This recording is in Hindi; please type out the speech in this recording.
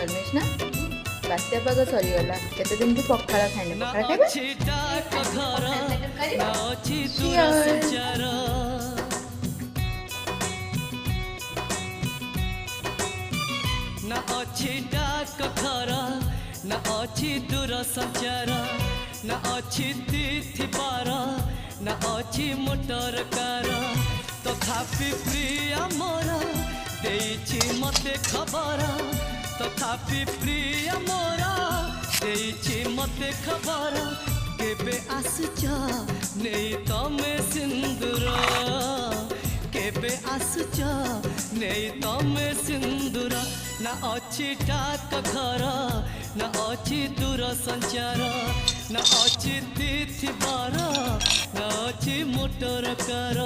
धर्मेश ना बात्या पाग सरीगला केते दिन की पखाला खाइने पखाला खाइबा ना अच्छी डाक घर ना अच्छी दूर संचार ना अच्छी तिथि पार ना अच्छी मोटर कार तथापि प्रिय मोर देइछि मते खबर तथापि प्रिय मोर देइछि मते खबर केबे आसुच नेई तमे सिंदूर केबे आसुच नेई तमे सिंदूर ना अच्छी डाक घर ना अच्छी दूर संचार ना अच्छी तिथि बार ना अच्छी मोटर कार।